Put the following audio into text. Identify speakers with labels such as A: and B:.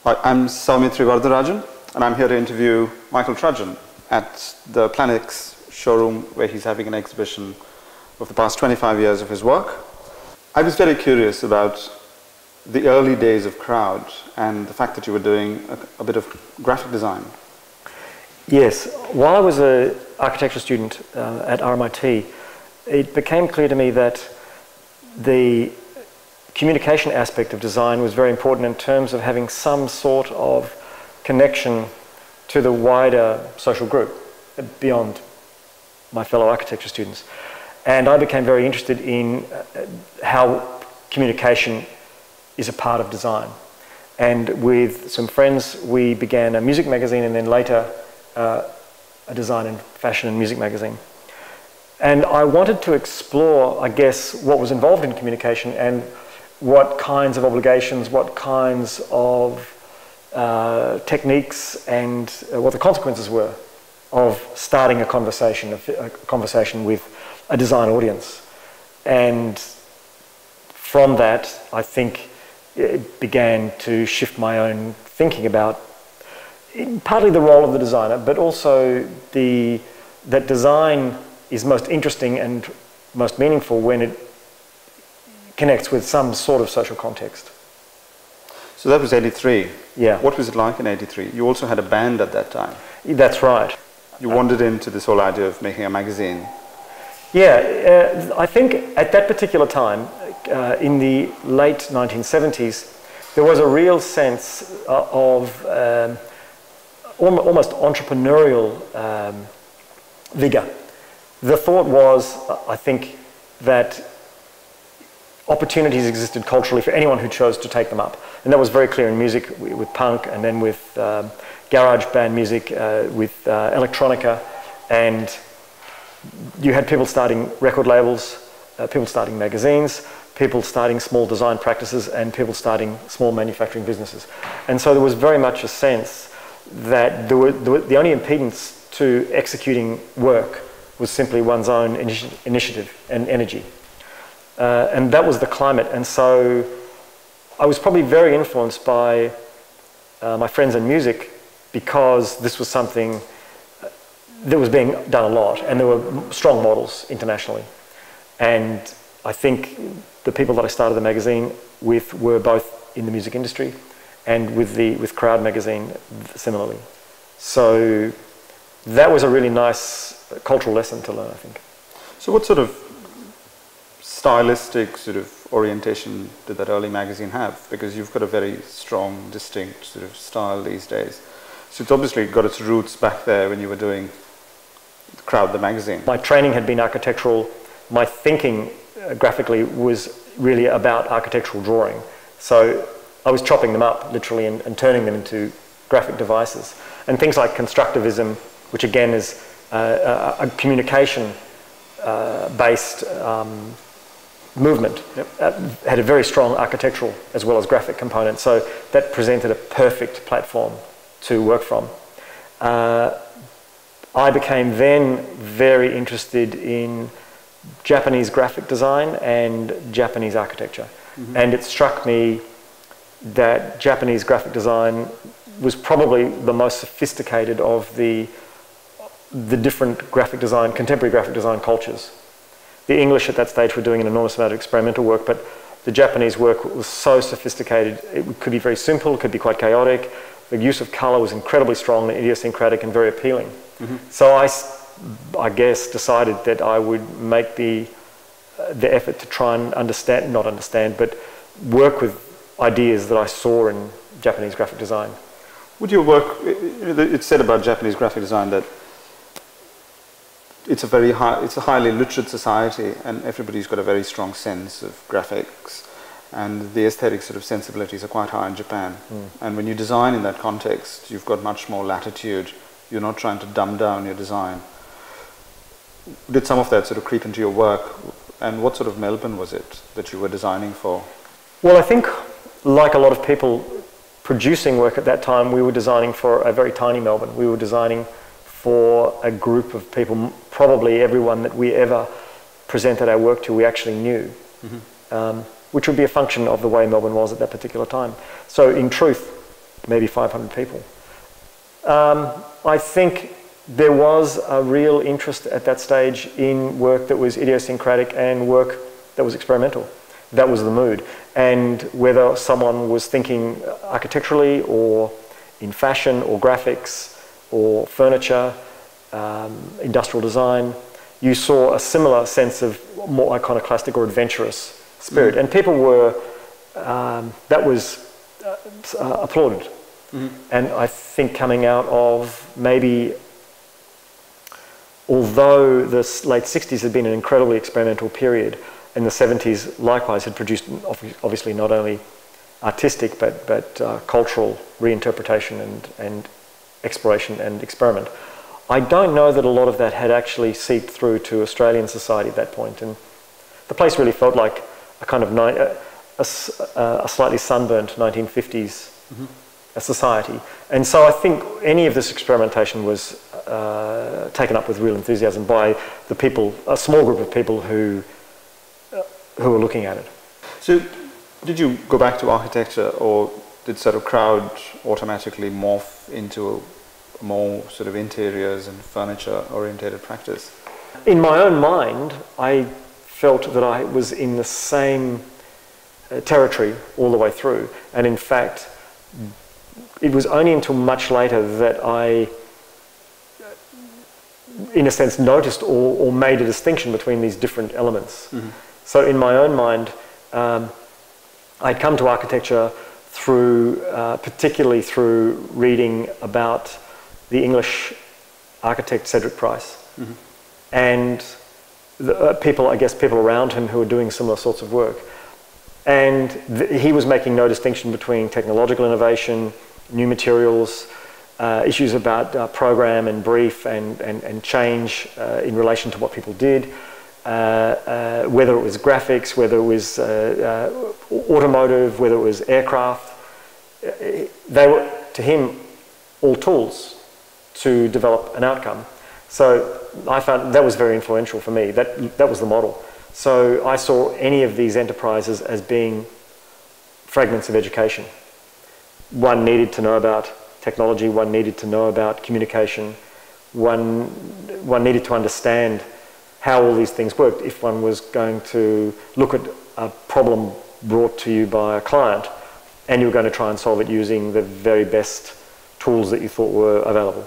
A: Hi, I'm Soumitri Varadrajan, and I'm here to interview Michael Trudgeon at the Planix showroom where he's having an exhibition of the past 25 years of his work. I was very curious about the early days of Crowd and the fact that you were doing a bit of graphic design.
B: Yes, while I was an architecture student at RMIT, it became clear to me that the communication aspect of design was very important in terms of having some sort of connection to the wider social group beyond my fellow architecture students. And I became very interested in how communication is a part of design. And with some friends, we began a music magazine and then later a design and fashion and music magazine. And I wanted to explore, I guess, what was involved in communication and what kinds of obligations, what kinds of techniques, and what the consequences were of starting a conversation with a design audience. And from that, I think it began to shift my own thinking about partly the role of the designer, but also that design is most interesting and most meaningful when it connects with some sort of social context.
A: So that was 83.
B: Yeah.
A: What was it like in 83? You also had a band at that time.
B: That's right.
A: You wandered into this whole idea of making a magazine.
B: Yeah, I think at that particular time, in the late 1970s, there was a real sense of almost entrepreneurial vigor. The thought was, I think, that opportunities existed culturally for anyone who chose to take them up. And that was very clear in music, with punk, and then with garage band music, with electronica. And you had people starting record labels, people starting magazines, people starting small design practices, and people starting small manufacturing businesses. And so there was very much a sense that the only impedance to executing work was simply one's own initiative and energy. And that was the climate. And so I was probably very influenced by my friends in music, because this was something that was being done a lot, and there were strong models internationally. And I think the people that I started the magazine with were both in the music industry and with Crowd magazine similarly. So that was a really nice cultural lesson to learn, I think.
A: So what sort of stylistic sort of orientation did that early magazine have? Because you've got a very strong, distinct sort of style these days. So it's obviously got its roots back there when you were doing Crowd, the magazine. My
B: training had been architectural. My thinking graphically was really about architectural drawing. So I was chopping them up, literally, and turning them into graphic devices. And things like constructivism, which again is a communication-based movement, had a very strong architectural as well as graphic component. So that presented a perfect platform to work from. I became then very interested in Japanese graphic design and Japanese architecture. Mm-hmm. And it struck me that Japanese graphic design was probably the most sophisticated of the different contemporary graphic design cultures. The English at that stage were doing an enormous amount of experimental work, but the Japanese work was so sophisticated. It could be very simple, it could be quite chaotic. The use of colour was incredibly strong, idiosyncratic, and very appealing. Mm-hmm. So I guess decided that I would make the effort to try and but work with ideas that I saw in Japanese graphic design.
A: Would your work, it's said about Japanese graphic design that it's a highly literate society, and everybody's got a very strong sense of graphics, and the aesthetic sort of sensibilities are quite high in Japan. Mm. And when you design in that context, you've got much more latitude. You're not trying to dumb down your design. Did some of that sort of creep into your work? And what sort of Melbourne was it that you were designing for?
B: Well, I think, like a lot of people producing work at that time, we were designing for a very tiny Melbourne. We were designing for a group of people, probably everyone that we ever presented our work to we actually knew. Mm-hmm. Which would be a function of the way Melbourne was at that particular time. So in truth, maybe 500 people. I think there was a real interest at that stage in work that was idiosyncratic and work that was experimental. That was the mood. And whether someone was thinking architecturally or in fashion or graphics or furniture, industrial design, you saw a similar sense of more iconoclastic or adventurous spirit. And people were, that was applauded. And I think coming out of maybe, although the late 60s had been an incredibly experimental period, and the 70s likewise had produced obviously not only artistic but cultural reinterpretation and exploration and experiment. I don't know that a lot of that had actually seeped through to Australian society at that point, and the place really felt like a kind of a slightly sunburnt 1950s society. And so I think any of this experimentation was taken up with real enthusiasm by the people, a small group of people who were looking at it.
A: So did you go back to architecture, or did sort of crowd automatically morph into a more sort of interiors and furniture orientated practice?
B: In my own mind, I felt that I was in the same territory all the way through, and in fact it was only until much later that I, in a sense, noticed or made a distinction between these different elements. So in my own mind, I'd come to architecture through, particularly through reading about the English architect Cedric Price, and the people, I guess, people around him who were doing similar sorts of work. And he was making no distinction between technological innovation, new materials, issues about program and brief and change in relation to what people did, whether it was graphics, whether it was automotive, whether it was aircraft. They were, to him, all tools to develop an outcome. So I found that was very influential for me. That was the model. So I saw any of these enterprises as being fragments of education. One needed to know about technology, one needed to know about communication, one needed to understand how all these things worked if one was going to look at a problem brought to you by a client and you were going to try and solve it using the very best tools that you thought were available.